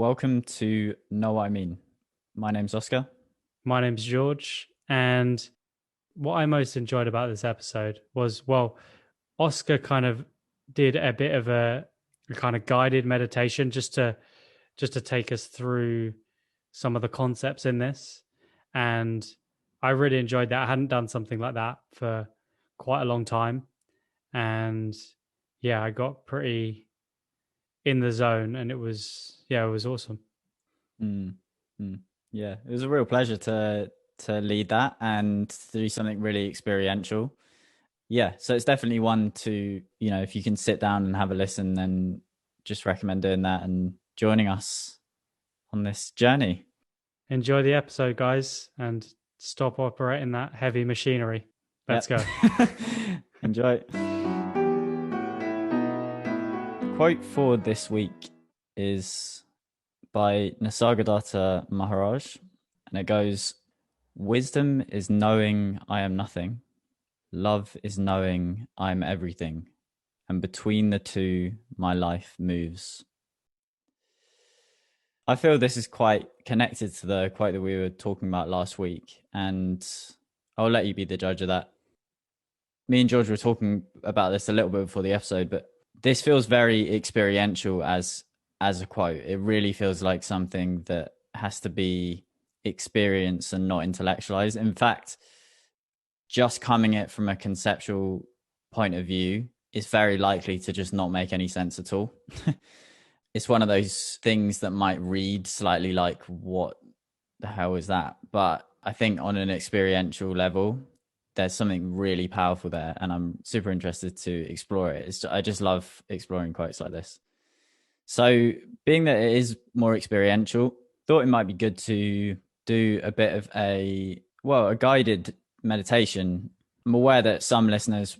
Welcome to Know What I Mean. My name's Oskar. My name's George, and what I most enjoyed about this episode was, well, Oskar kind of did a bit of a kind of guided meditation just to take us through some of the concepts in this, and I really enjoyed that. I hadn't done something like that for quite a long time, and yeah, I got pretty in the zone, and it was awesome. Mm, mm. Yeah, it was a real pleasure to lead that and to do something really experiential. Yeah, so it's definitely one to, if you can sit down and have a listen, then just recommend doing that and joining us on this journey. Enjoy the episode, guys, and stop operating that heavy machinery. Let's Yep. go. Enjoy. Quote for this week is by Nisargadatta Maharaj, and it goes, "Wisdom is knowing I am nothing. Love is knowing I'm everything. And between the two, my life moves." I feel this is quite connected to the quote that we were talking about last week, and I'll let you be the judge of that. Me and George were talking about this a little bit before the episode, but this feels very experiential as a quote. It really feels like something that has to be experienced and not intellectualized. In fact, just coming it from a conceptual point of view is very likely to just not make any sense at all. It's one of those things that might read slightly like, what the hell is that? But I think on an experiential level, there's something really powerful there, and I'm super interested to explore it. I just love exploring quotes like this. So, being that it is more experiential, thought it might be good to do a bit of a guided meditation. I'm aware that some listeners,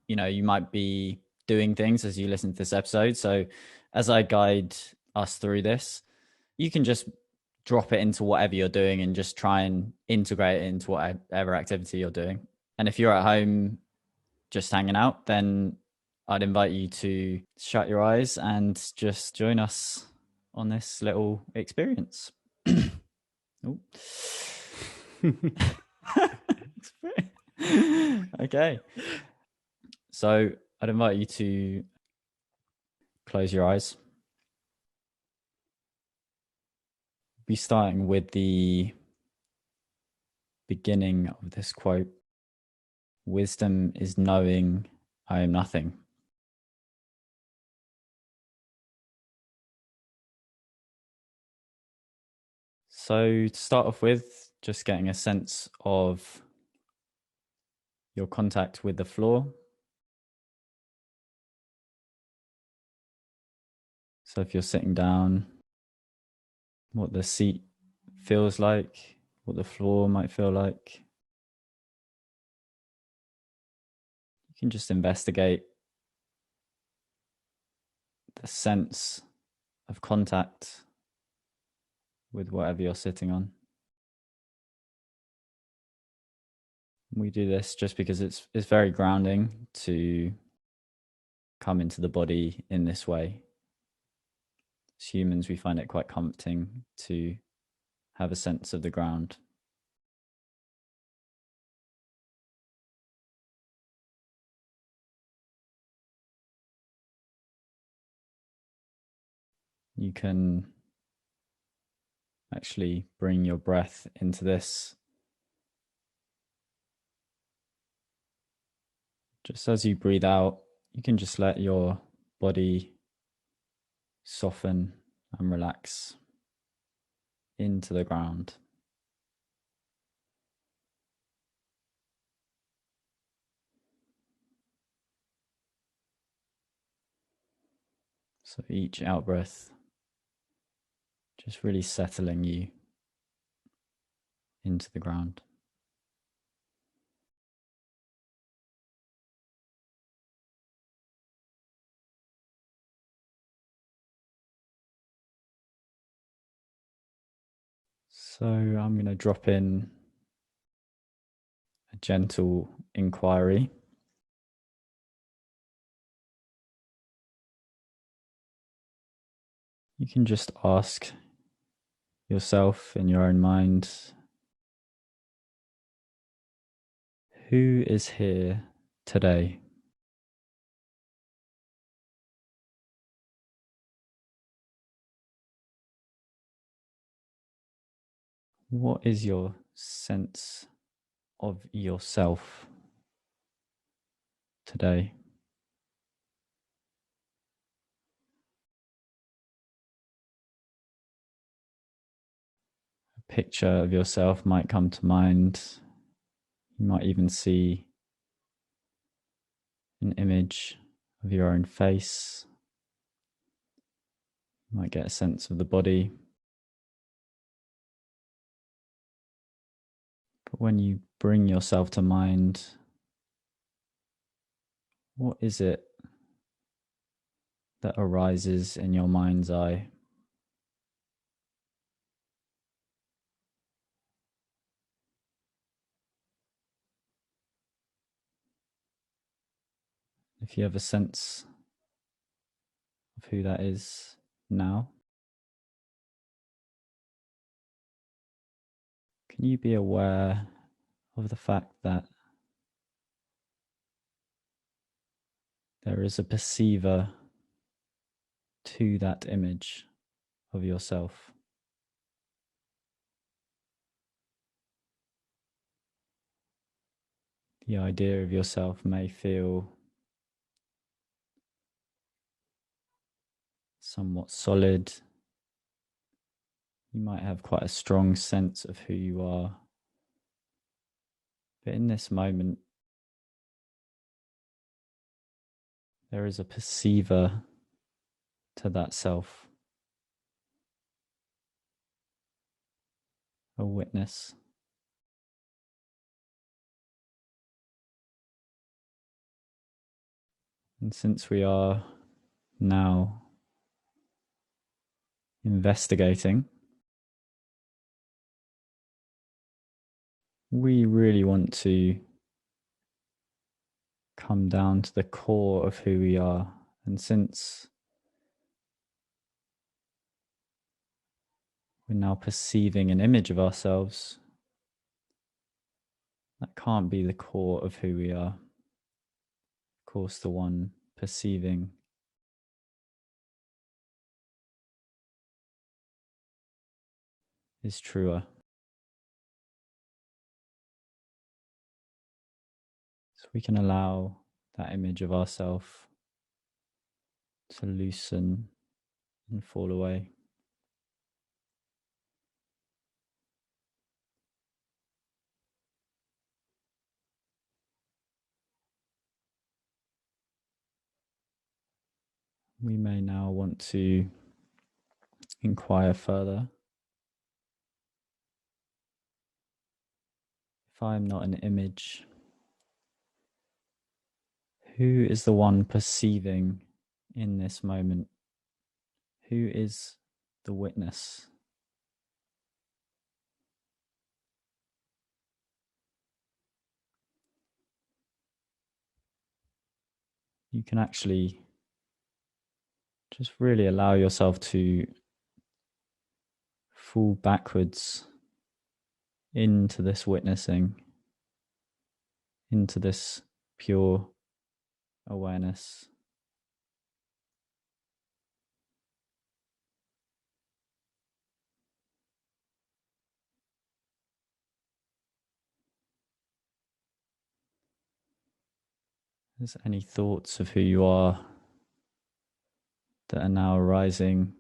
you might be doing things as you listen to this episode. So, as I guide us through this, you can just drop it into whatever you're doing and just try and integrate it into whatever activity you're doing. And if you're at home just hanging out, then I'd invite you to shut your eyes and just join us on this little experience. Okay. So I'd invite you to close your eyes. Be starting with the beginning of this quote. Wisdom is knowing I am nothing. So to start off with, just getting a sense of your contact with the floor. So if you're sitting down, what the seat feels like, what the floor might feel like. You can just investigate the sense of contact with whatever you're sitting on. We do this just because it's very grounding to come into the body in this way. As humans, we find it quite comforting to have a sense of the ground. You can actually bring your breath into this. Just as you breathe out, you can just let your body soften and relax into the ground. So each out breath, just really settling you into the ground. So I'm going to drop in a gentle inquiry. you can just ask yourself in your own mind, who is here today? What is your sense of yourself today? A picture of yourself might come to mind. You might even see an image of your own face. You might get a sense of the body. But when you bring yourself to mind, what is it that arises in your mind's eye? If you have a sense of who that is now, can you be aware of the fact that there is a perceiver to that image of yourself? The idea of yourself may feel somewhat solid. You might have quite a strong sense of who you are. But in this moment, there is a perceiver to that self, a witness. And since we are now investigating, we really want to come down to the core of who we are. And since we're now perceiving an image of ourselves, that can't be the core of who we are. Of course, the one perceiving is truer. So we can allow that image of ourselves to loosen and fall away. We may now want to inquire further. If I am not an image, who is the one perceiving in this moment? Who is the witness? You can actually just really allow yourself to fall backwards into this witnessing, into this pure awareness. Is there any thoughts of who you are that are now arising?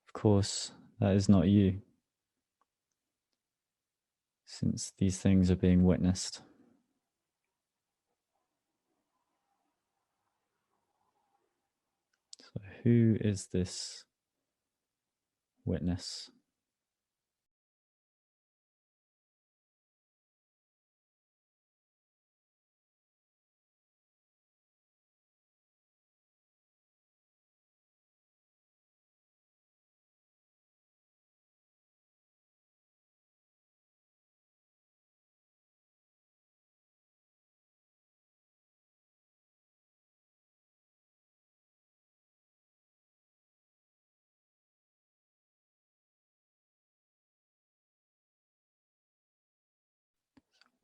Of course, that is not you, since these things are being witnessed. So who is this witness?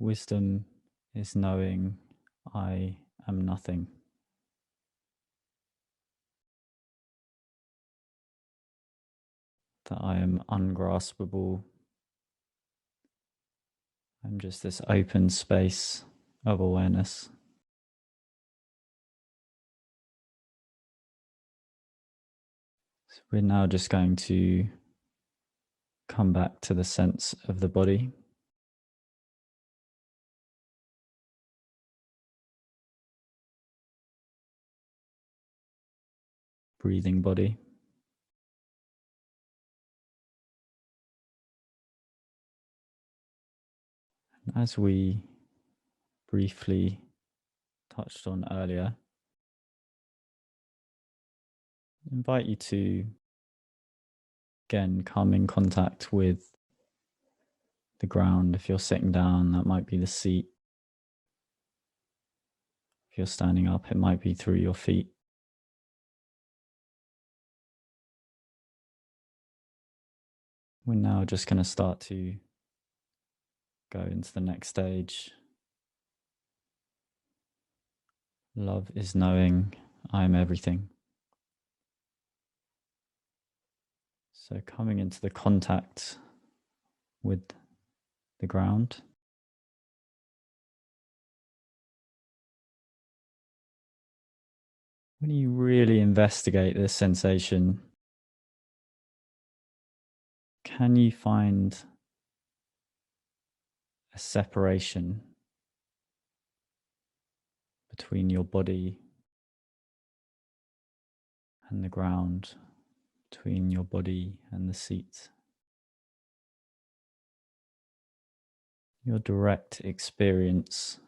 Wisdom is knowing I am nothing. That I am ungraspable. I'm just this open space of awareness. So we're now just going to come back to the sense of the body. Breathing body. And as we briefly touched on earlier, I invite you to again come in contact with the ground. If you're sitting down, that might be the seat. If you're standing up, it might be through your feet. We're now just going to start to go into the next stage. Love is knowing I am everything. So coming into the contact with the ground. When you really investigate this sensation, can you find a separation between your body and the ground, between your body and the seat? Your direct experience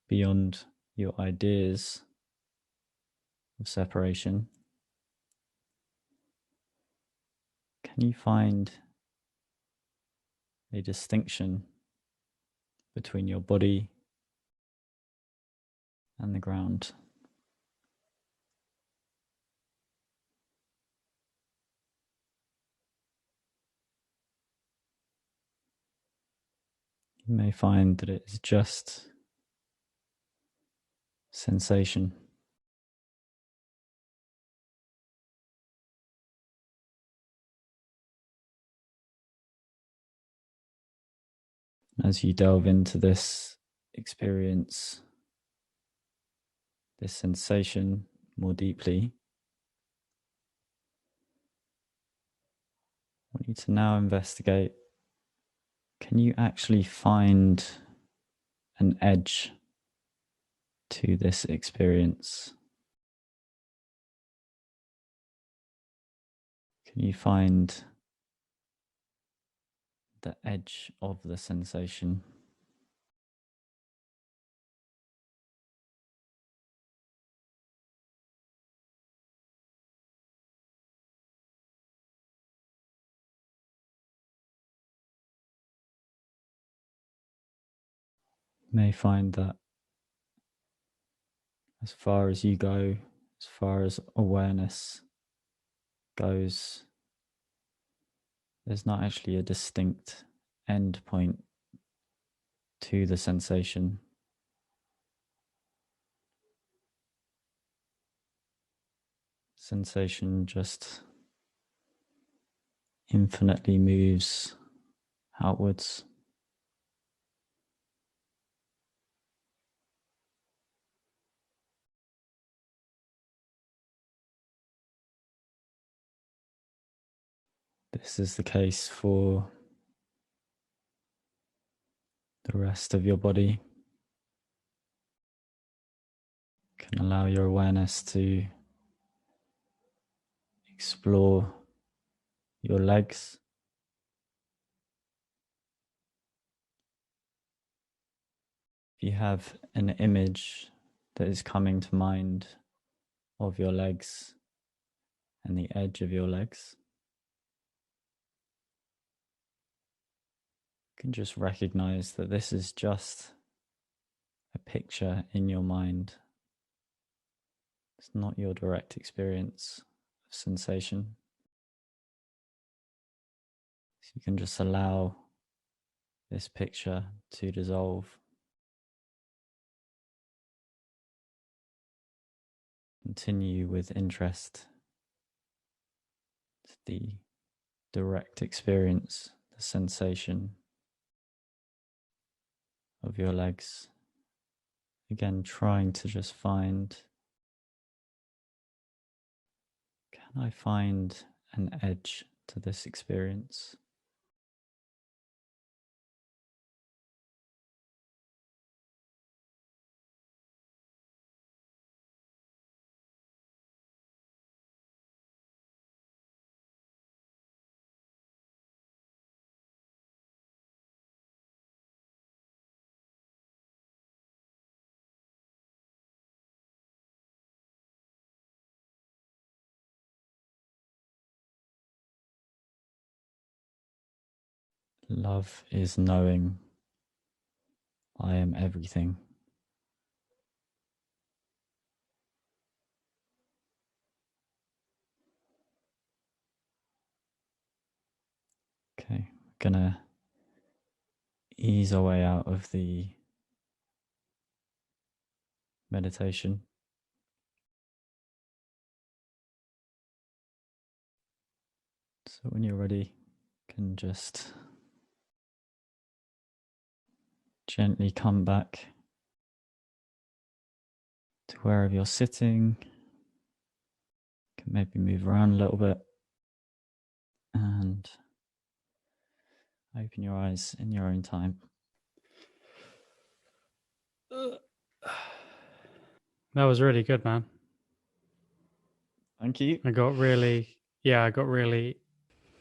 beyond your ideas of separation. Can you find a distinction between your body and the ground? You may find that it is just sensation. As you delve into this experience, this sensation more deeply, I want you to now investigate, can you actually find an edge to this experience? Can you find the edge of the sensation? You may find that as far as you go, as far as awareness goes, there's not actually a distinct end point to the sensation. Sensation just infinitely moves outwards. This is the case for the rest of your body. You can allow your awareness to explore your legs. If you have an image that is coming to mind of your legs and the edge of your legs, you can just recognize that this is just a picture in your mind. It's not your direct experience of sensation. So you can just allow this picture to dissolve. Continue with interest to the direct experience, the sensation of your legs. Again, trying to just find, can I find an edge to this experience? Love is knowing I am everything. Okay, we're gonna ease our way out of the meditation. So when you're ready, you can just gently come back to wherever you're sitting. You can maybe move around a little bit and open your eyes in your own time. That was really good, man. Thank you. I got really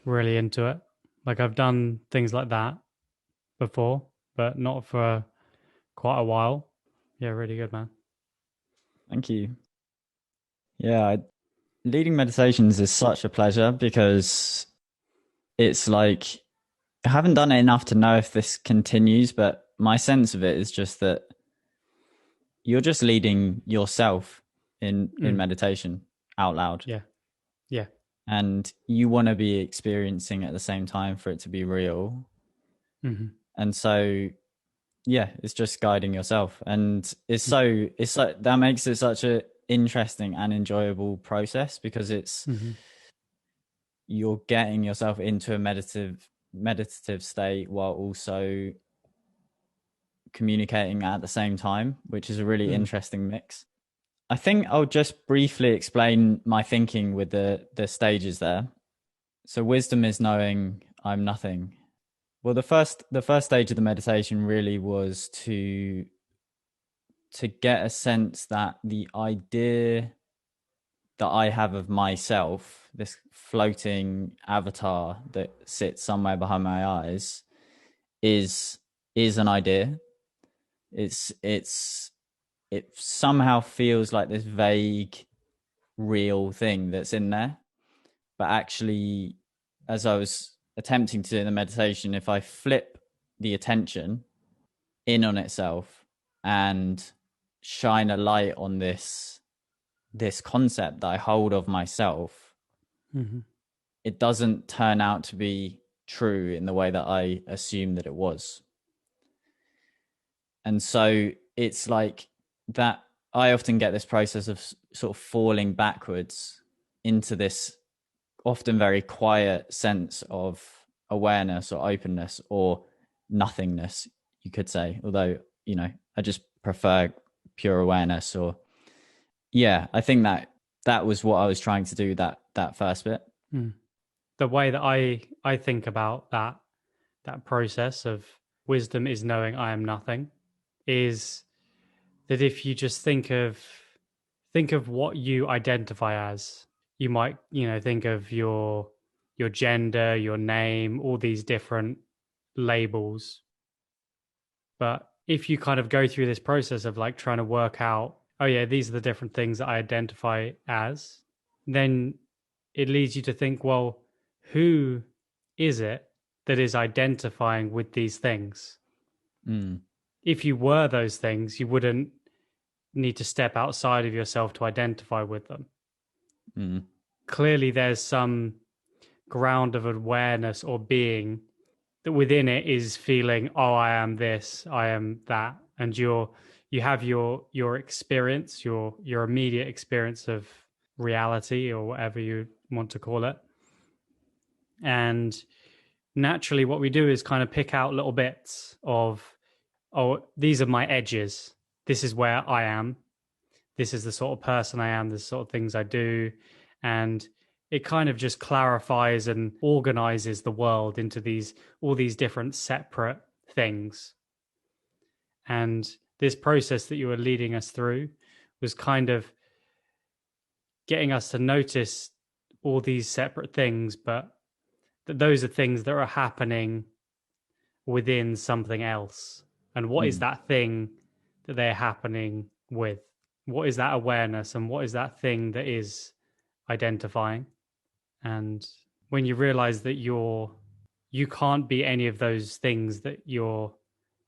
into it. Like, I've done things like that before, but not for quite a while. Yeah, really good, man. Thank you. Yeah, leading meditations is such a pleasure because it's like, I haven't done it enough to know if this continues, but my sense of it is just that you're just leading yourself in meditation out loud. Yeah. Yeah. And you want to be experiencing at the same time for it to be real. Mm-hmm. And so, yeah, it's just guiding yourself. And it's like that makes it such an interesting and enjoyable process because it's you're getting yourself into a meditative state while also communicating at the same time, which is a really interesting mix. I think I'll just briefly explain my thinking with the stages there. So wisdom is knowing I'm nothing. Well, the first stage of the meditation really was to get a sense that the idea that I have of myself, this floating avatar that sits somewhere behind my eyes, is an idea. It somehow feels like this vague, real thing that's in there, but actually, as I was attempting to do in the meditation, if I flip the attention in on itself and shine a light on this concept that I hold of myself, it doesn't turn out to be true in the way that I assumed that it was. And so it's like that I often get this process of sort of falling backwards into this often very quiet sense of awareness or openness or nothingness, you could say, although, I just prefer pure awareness. Or I think that was what I was trying to do, that first bit. The way that I think about that process of wisdom is knowing I am nothing is that if you just think of what you identify as, you might, think of your gender, your name, all these different labels. But if you kind of go through this process of like trying to work out, oh yeah, these are the different things that I identify as, then it leads you to think, well, who is it that is identifying with these things? If you were those things, you wouldn't need to step outside of yourself to identify with them. Clearly, there's some ground of awareness or being that within it is feeling, oh, I am this, I am that, and you have your experience, your immediate experience of reality or whatever you want to call it. And naturally what we do is kind of pick out little bits of, oh, these are my edges, this is where I am, this is the sort of person I am, the sort of things I do. And it kind of just clarifies and organizes the world into all these different separate things. And this process that you were leading us through was kind of getting us to notice all these separate things, but that those are things that are happening within something else. And what is that thing that they're happening with? What is that awareness, and what is that thing that is identifying? And when you realize that you can't be any of those things that you're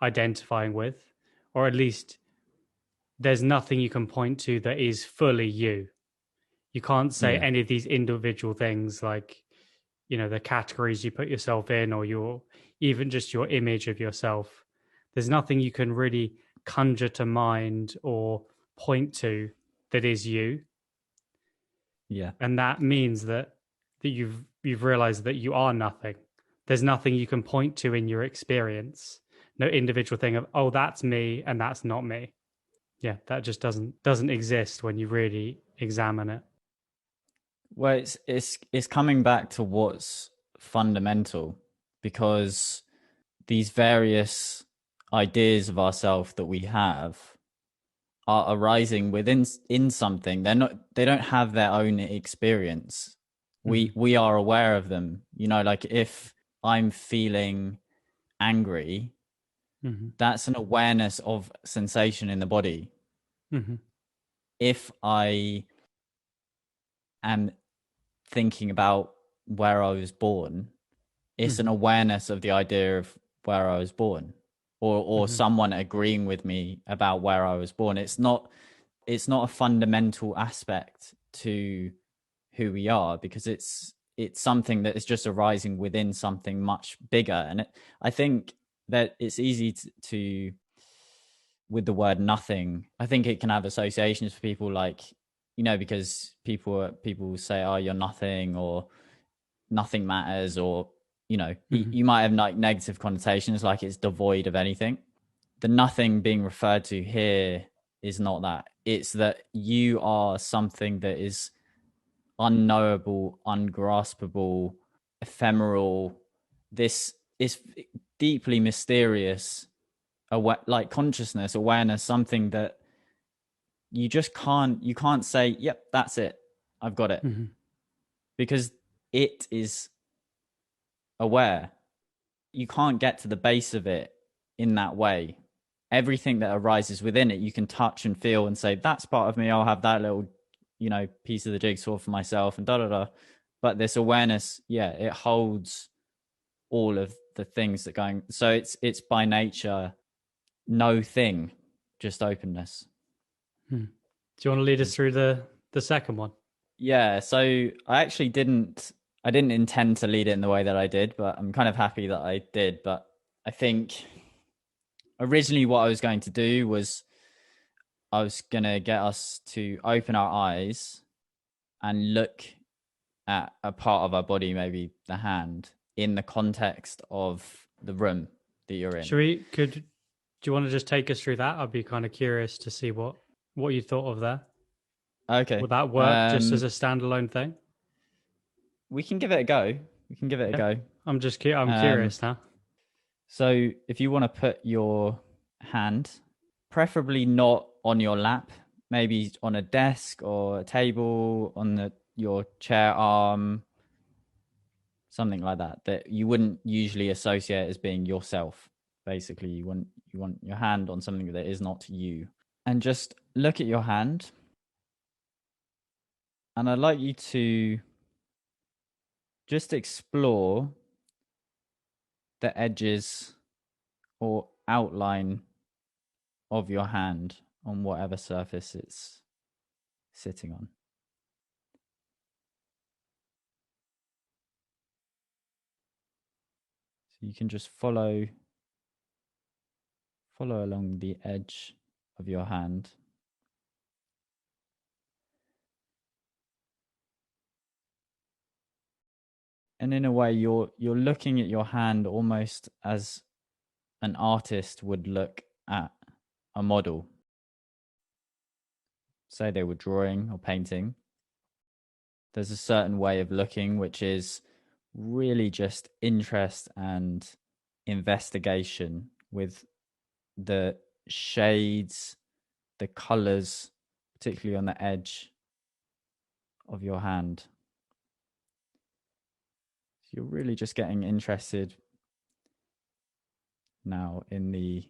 identifying with, or at least there's nothing you can point to that is fully you. You can't say any of these individual things, like, you know, the categories you put yourself in, or even just your image of yourself. There's nothing you can really conjure to mind or point to that is you. Yeah. And that means that you've realized that you are nothing. There's nothing you can point to in your experience. No individual thing of, oh, that's me and that's not me. Yeah, that just doesn't exist when you really examine it. Well, it's coming back to what's fundamental, because these various ideas of ourselves that we have are arising in something. They don't have their own experience. We are aware of them. You know, like if I'm feeling angry, that's an awareness of sensation in the body. If I am thinking about where I was born, it's an awareness of the idea of where I was born, or someone agreeing with me about where I was born. It's not a fundamental aspect to who we are, because it's something that is just arising within something much bigger. And I think that it's easy to with the word nothing, I think it can have associations for people, like, you know, because people say, oh, you're nothing, or nothing matters, or, you know, you might have like negative connotations, like it's devoid of anything. The nothing being referred to here is not that. It's that you are something that is unknowable, ungraspable, ephemeral. This is deeply mysterious, like consciousness, awareness, something that you just can't say, yep, that's it, I've got it, because it is aware. You can't get to the base of it in that way. Everything that arises within it, you can touch and feel and say, that's part of me, I'll have that little, you know, piece of the jigsaw for myself, and but this awareness, it holds all of the things that going. So it's by nature no thing, just openness. Do you want to lead us through the second one? Yeah, so I actually didn't intend to lead it in the way that I did, but I'm kind of happy that I did. But I think originally what I was going to do was I was going to get us to open our eyes and look at a part of our body, maybe the hand, in the context of the room that you're in. Do you want to just take us through that? I'd be kind of curious to see what you thought of there. Okay. Would that work just as a standalone thing? We can give it a go. I'm curious now. So if you want to put your hand, preferably not on your lap, maybe on a desk or a table, on your chair arm, something like that you wouldn't usually associate as being yourself. Basically, you want your hand on something that is not you. And just look at your hand. And I'd like you to just explore the edges or outline of your hand on whatever surface it's sitting on. So you can just follow along the edge of your hand. And in a way, you're looking at your hand almost as an artist would look at a model. Say they were drawing or painting. There's a certain way of looking, which is really just interest and investigation with the shades, the colors, particularly on the edge of your hand. So you're really just getting interested now in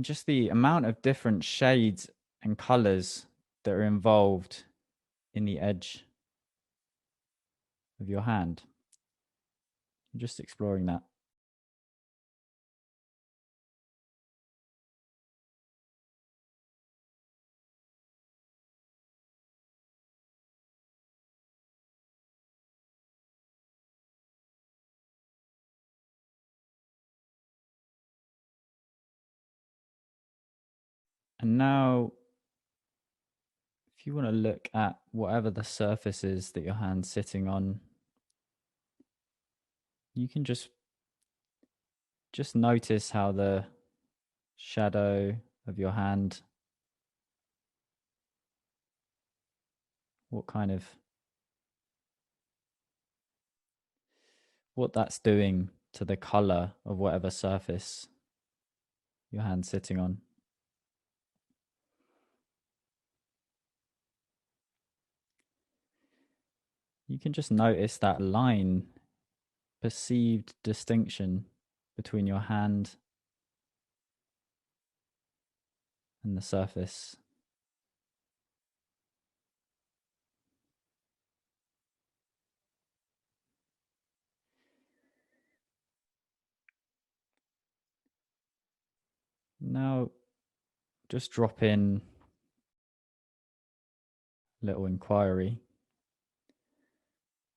just the amount of different shades and colors that are involved in the edge of your hand. I'm just exploring that. And now, if you want to look at whatever the surface is that your hand's sitting on, you can just notice how the shadow of your hand, what that's doing to the color of whatever surface your hand's sitting on. You can just notice that line, perceived distinction between your hand and the surface. Now, just drop in a little inquiry,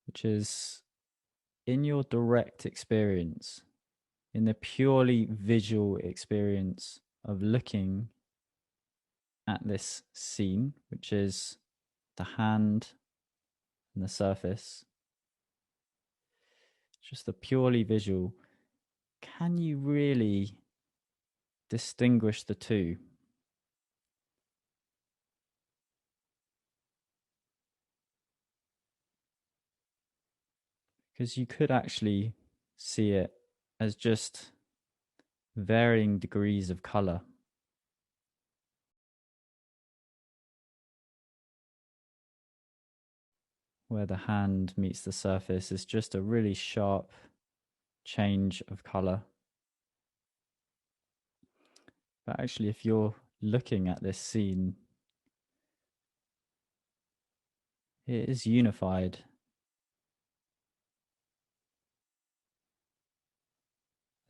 which is, in your direct experience, in the purely visual experience of looking at this scene, which is the hand and the surface, just the purely visual, can you really distinguish the two? Because you could actually see it as just varying degrees of color. Where the hand meets the surface is just a really sharp change of color. But actually, if you're looking at this scene, it is unified.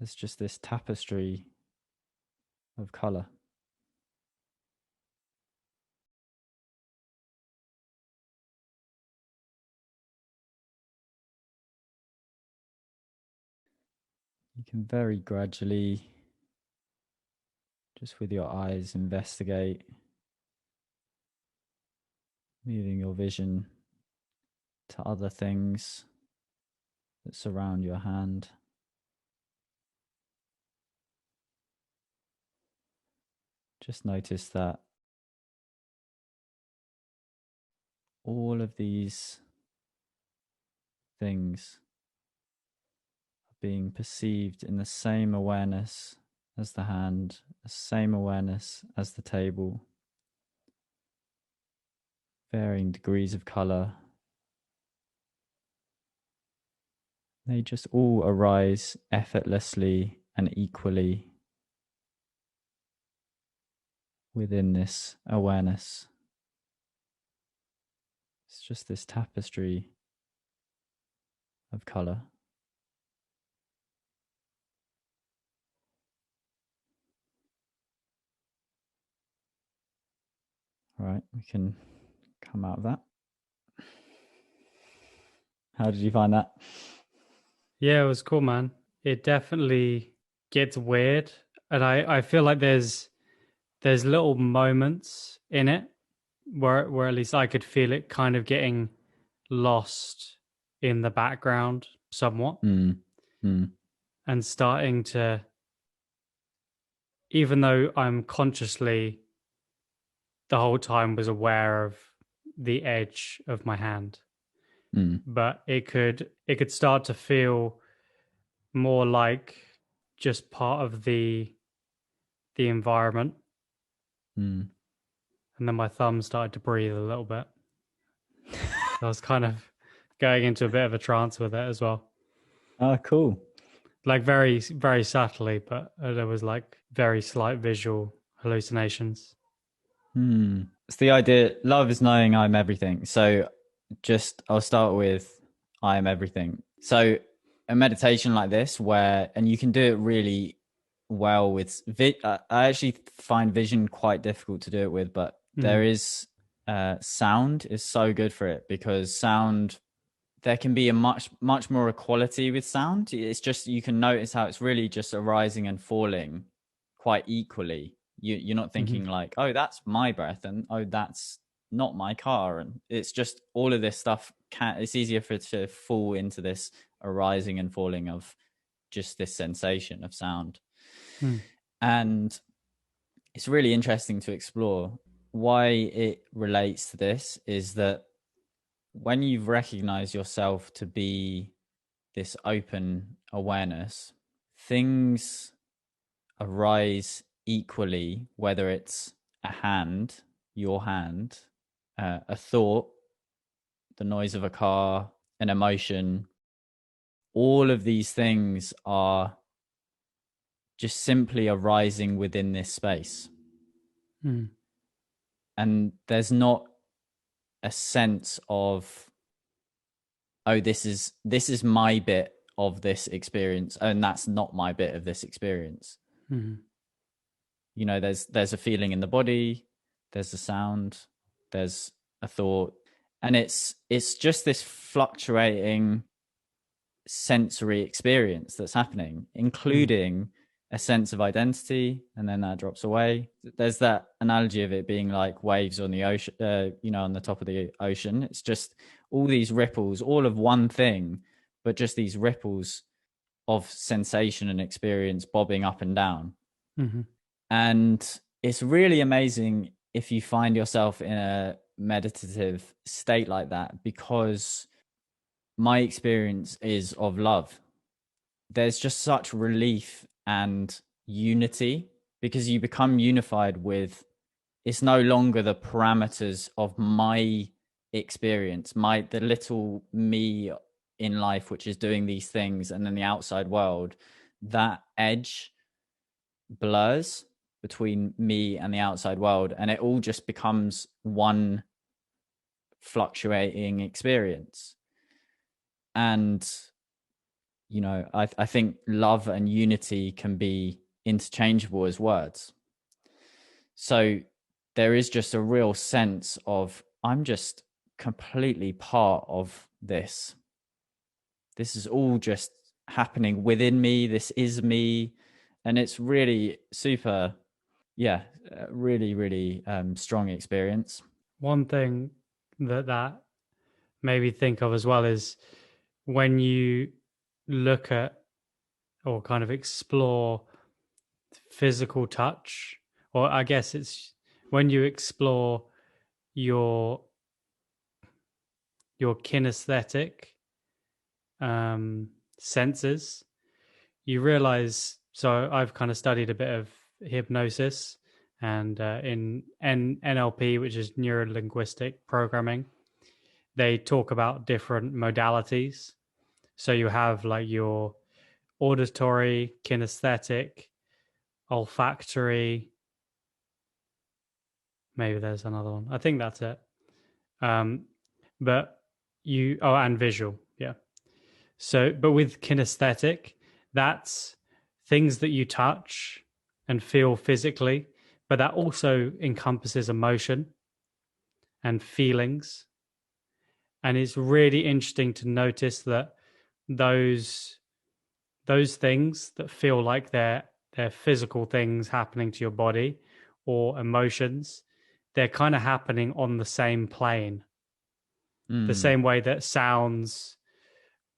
It's just this tapestry of color. You can very gradually, just with your eyes, investigate, moving your vision to other things that surround your hand. Just notice that all of these things are being perceived in the same awareness as the hand, the same awareness as the table, varying degrees of color. They just all arise effortlessly and equally within this awareness. It's just this tapestry of color. All right, we can come out of that. How did you find that? Yeah, it was cool, man. It definitely gets weird. And I feel like there's little moments in it where at least I could feel it kind of getting lost in the background somewhat and starting to, even though I'm consciously the whole time was aware of the edge of my hand, but it could start to feel more like just part of the environment. And then my thumb started to breathe a little bit. I was kind of going into a bit of a trance with it as well. Oh, cool. Like very, very subtly, but there was like very slight visual hallucinations. It's the idea, love is knowing I'm everything. So I'll start with I am everything. So a meditation like this and you can do it really well with, I actually find vision quite difficult to do it with, but there is, sound is so good for it, because sound, there can be a much more equality with sound. It's just, you can notice how it's really just arising and falling quite equally. You're not thinking like, oh, that's my breath, and oh, that's not my car, and it's just all of this stuff it's easier for it to fall into this arising and falling of just this sensation of sound. And it's really interesting to explore. Why it relates to this is that when you've recognized yourself to be this open awareness, things arise equally, whether it's a hand, your hand, a thought, the noise of a car, an emotion. All of these things are just simply arising within this space. And there's not a sense of, oh, this is my bit of this experience, and that's not my bit of this experience. You know, there's a feeling in the body, there's a sound, there's a thought, and it's just this fluctuating sensory experience that's happening, including a sense of identity, and then that drops away. There's that analogy of it being like waves on the ocean, on the top of the ocean. It's just all these ripples, all of one thing, but just these ripples of sensation and experience bobbing up and down. And it's really amazing if you find yourself in a meditative state like that, because my experience is of love. There's just such relief and unity, because you become unified with, it's no longer the parameters of my experience, the little me in life, which is doing these things, and then the outside world. That edge blurs between me and the outside world, and it all just becomes one fluctuating experience. And I think love and unity can be interchangeable as words. So there is just a real sense of, I'm just completely part of this. This is all just happening within me. This is me. And it's really super, really, really strong experience. One thing that made me think of as well is when you look at or kind of explore physical touch, or I guess it's when you explore your kinesthetic senses, you realize. So I've kind of studied a bit of hypnosis, and in NLP, which is neuro-linguistic programming, they talk about different modalities. So you have like your auditory, kinesthetic, olfactory. Maybe there's another one. I think that's it. But and visual. Yeah. So, but with kinesthetic, that's things that you touch and feel physically, but that also encompasses emotion and feelings. And it's really interesting to notice that those things that feel like they're physical things happening to your body or emotions, they're kind of happening on the same plane. The same way that sounds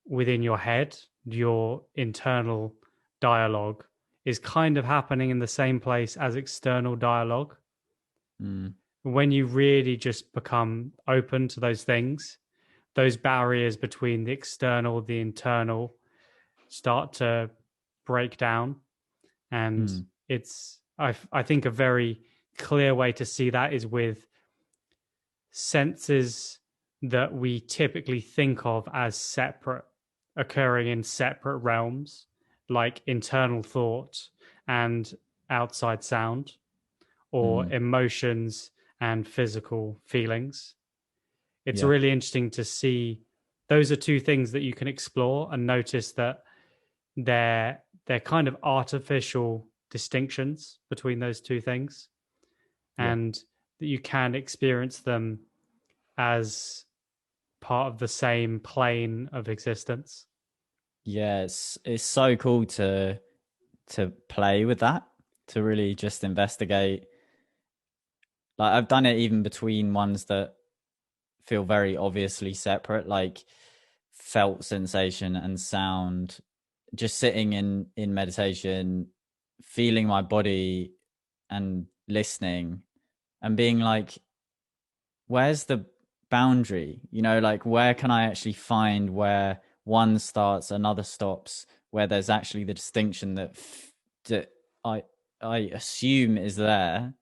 within your head, your internal dialogue, is kind of happening in the same place as external dialogue. When you really just become open to those things, those barriers between the external, the internal start to break down. And it's, I think a very clear way to see that is with senses that we typically think of as separate, occurring in separate realms, like internal thought and outside sound, or emotions and physical feelings. It's really interesting to see. Those are two things that you can explore and notice that they're kind of artificial distinctions between those two things, and that you can experience them as part of the same plane of existence. Yeah, it's so cool to play with that, to really just investigate. Like, I've done it even between ones that feel very obviously separate, like felt sensation and sound. Just sitting in meditation, feeling my body and listening and being like, where's the boundary? You know, like, where can I actually find where one starts, another stops, where there's actually the distinction that I assume is there.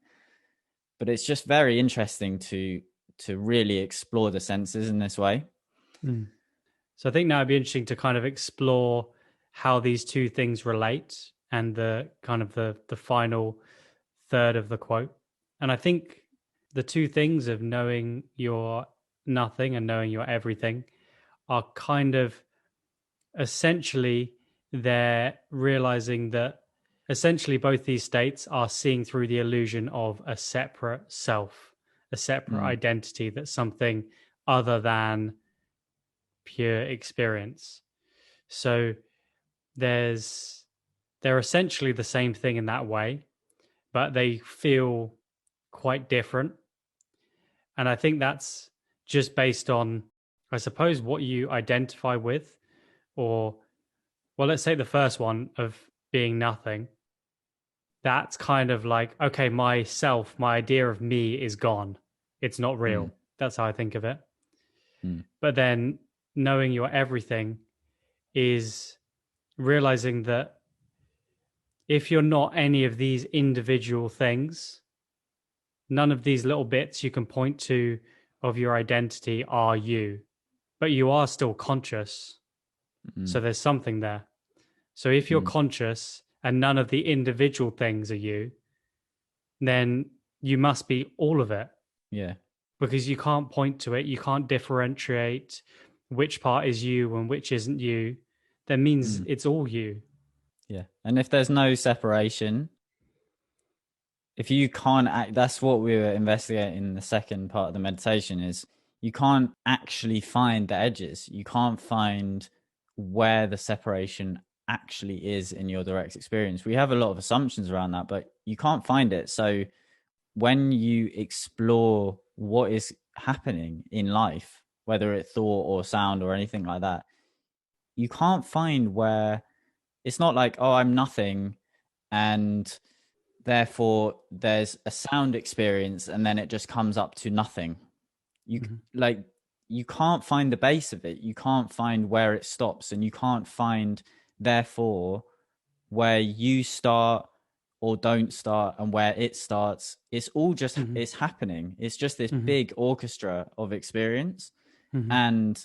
But it's just very interesting to really explore the senses in this way. So I think now it'd be interesting to kind of explore how these two things relate, and the kind of the final third of the quote. And I think the two things of knowing your nothing and knowing your everything are kind of essentially, they're realizing that essentially both these states are seeing through the illusion of a separate self, a separate identity, that's something other than pure experience. So they're essentially the same thing in that way, but they feel quite different. And I think that's just based on, I suppose, what you identify with. Or, well, let's say the first one of being nothing. That's kind of like, okay, myself, my idea of me is gone. It's not real. That's how I think of it. But then knowing your everything is realizing that if you're not any of these individual things, none of these little bits you can point to of your identity are you, but you are still conscious. So there's something there. So if you're conscious and none of the individual things are you, then you must be all of it. Yeah. Because you can't point to it. You can't differentiate which part is you and which isn't you. That means it's all you. Yeah. And if there's no separation, if you can't act, that's what we were investigating in the second part of the meditation, is you can't actually find the edges. You can't find where the separation actually is in your direct experience. We have a lot of assumptions around that, but you can't find it. So when you explore what is happening in life, whether it's thought or sound or anything like that, you can't find where it's not like, oh, I'm nothing, and therefore there's a sound experience and then it just comes up to nothing. You like, you can't find the base of it. You can't find where it stops, and you can't find, therefore, where you start or don't start and where it starts. It's all just it's happening. It's just this big orchestra of experience. And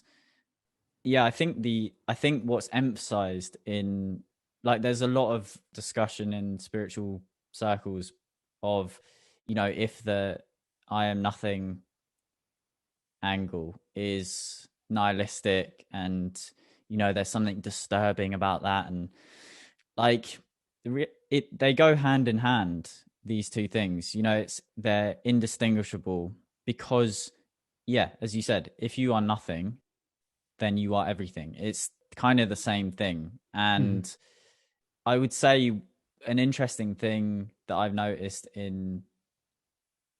yeah, I think what's emphasized in, like, there's a lot of discussion in spiritual circles of, you know, if the I am nothing angle is nihilistic, and, you know, there's something disturbing about that, and like they go hand in hand, these two things. You know, they're indistinguishable, because yeah, as you said, if you are nothing, then you are everything. It's kind of the same thing. And I would say an interesting thing that I've noticed in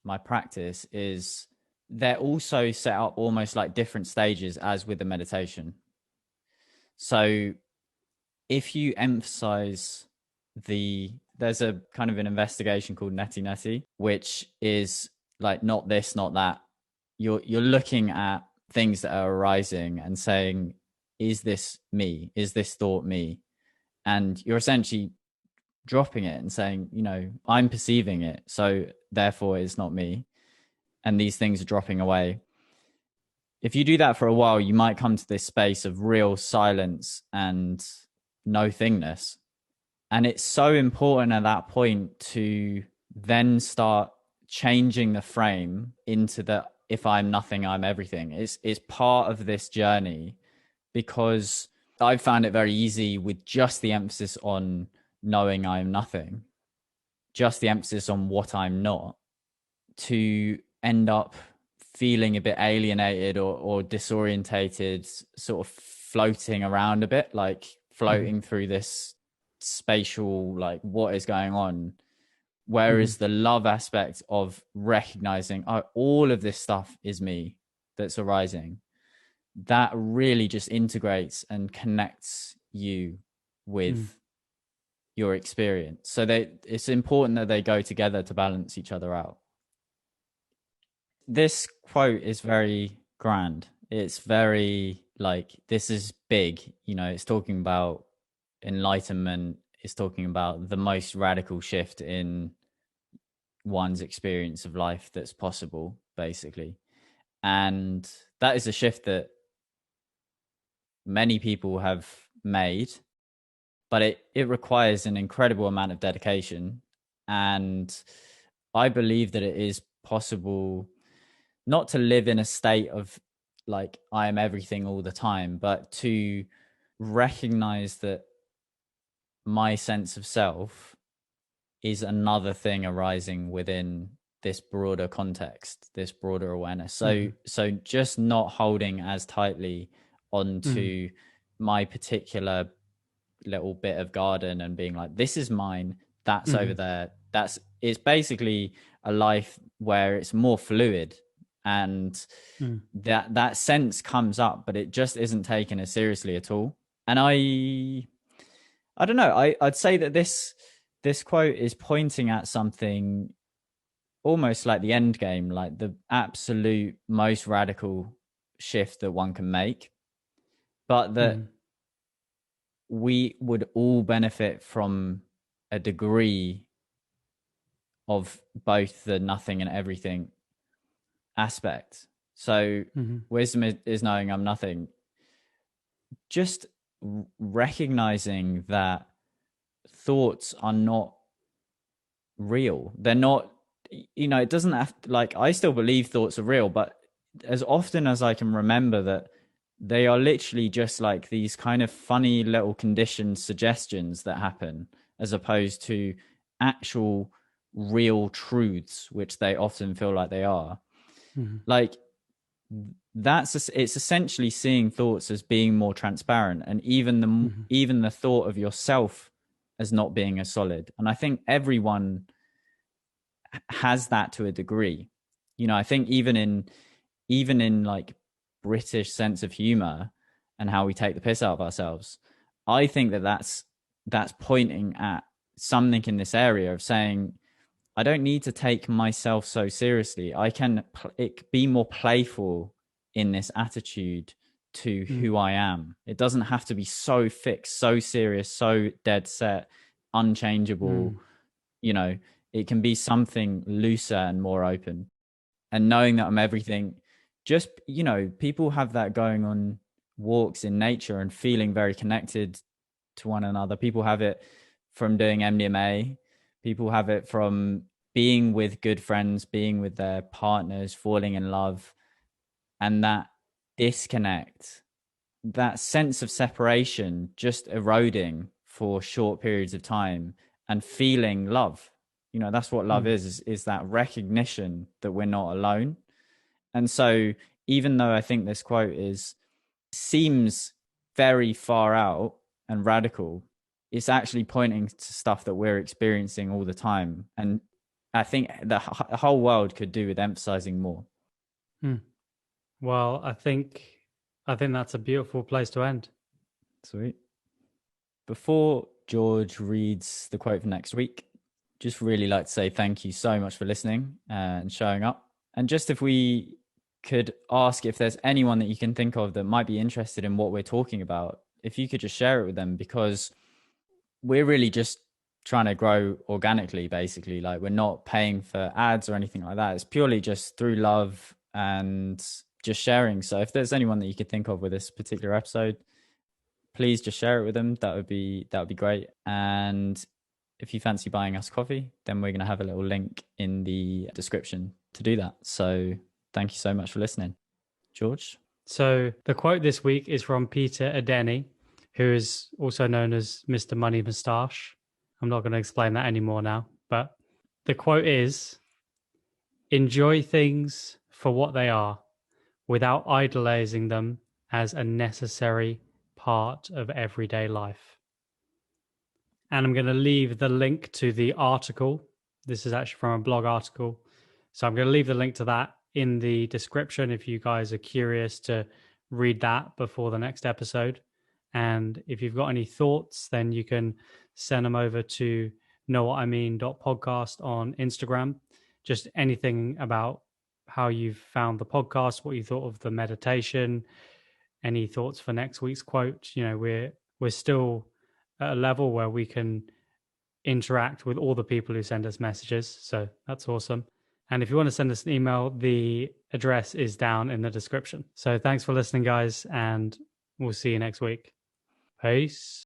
my practice is they're also set up almost like different stages as with the meditation. So if you emphasize there's a kind of an investigation called neti, which is like not this, not that. You're looking at things that are arising and saying, is this me? Is this thought me? And you're essentially dropping it and saying, I'm perceiving it, so therefore it's not me. And these things are dropping away. If you do that for a while, you might come to this space of real silence and no thingness. And it's so important at that point to then start changing the frame into the if I'm nothing, I'm everything. It's part of this journey, because I found it very easy with just the emphasis on knowing I'm nothing, just the emphasis on what I'm not, to end up feeling a bit alienated or disorientated, sort of floating around a bit, like floating through this spatial, like, what is going on? Whereas the love aspect of recognizing, oh, all of this stuff is me that's arising, that really just integrates and connects you with your experience. So it's important that they go together to balance each other out. This quote is very grand. It's very like, this is big, it's talking about enlightenment. It's talking about the most radical shift in one's experience of life that's possible, basically. And that is a shift that many people have made, but it requires an incredible amount of dedication. And I believe that it is possible not to live in a state of like, I am everything all the time, but to recognize that my sense of self is another thing arising within this broader context, this broader awareness. So just not holding as tightly onto my particular little bit of garden and being like, this is mine, that's over there. It's basically a life where it's more fluid, and that sense comes up, but it just isn't taken as seriously at all. And I don't know, I'd say that this quote is pointing at something almost like the end game, like the absolute most radical shift that one can make, but that we would all benefit from a degree of both the nothing and everything aspect. So wisdom is knowing I'm nothing. Just recognizing that thoughts are not real. They're not, it doesn't have to, like, I still believe thoughts are real, but as often as I can remember that they are literally just like these kind of funny little conditioned suggestions that happen, as opposed to actual real truths, which they often feel like they are. Like, it's essentially seeing thoughts as being more transparent, and even the thought of yourself as not being as solid. And I think everyone has that to a degree. I think even in like British sense of humor and how we take the piss out of ourselves, I think that's pointing at something in this area of saying, I don't need to take myself so seriously. I can be more playful in this attitude to who I am. It doesn't have to be so fixed, so serious, so dead set, unchangeable. It can be something looser and more open. And knowing that I'm everything, just, people have that going on walks in nature and feeling very connected to one another. People have it from doing MDMA. People have it from being with good friends, being with their partners, falling in love. And that disconnect, that sense of separation just eroding for short periods of time, and feeling love. That's what love is that recognition that we're not alone. And so even though I think this quote seems very far out and radical, it's actually pointing to stuff that we're experiencing all the time. And I think the whole world could do with emphasizing more. Well, I think that's a beautiful place to end. Sweet. Before George reads the quote for next week, just really like to say thank you so much for listening and showing up. And just if we could ask if there's anyone that you can think of that might be interested in what we're talking about, if you could just share it with them, because we're really just trying to grow organically, basically. Like, we're not paying for ads or anything like that. It's purely just through love and just sharing. So if there's anyone that you could think of with this particular episode, please just share it with them. That would be great. And if you fancy buying us coffee, then we're going to have a little link in the description to do that. So thank you so much for listening. George? So the quote this week is from Peter Adeni, who is also known as Mr. Money Moustache. I'm not going to explain that anymore now, but the quote is, "Enjoy things for what they are without idolizing them as a necessary part of everyday life." And I'm going to leave the link to the article. This is actually from a blog article. So I'm going to leave the link to that in the description if you guys are curious to read that before the next episode. And if you've got any thoughts, then you can send them over to 𝗚𝗲𝗿.podcast on Instagram. Just anything about how you've found the podcast, what you thought of the meditation, any thoughts for next week's quote. You know, we're still at a level where we can interact with all the people who send us messages. So that's awesome. And if you want to send us an email, the address is down in the description. So thanks for listening, guys, and we'll see you next week. Peace.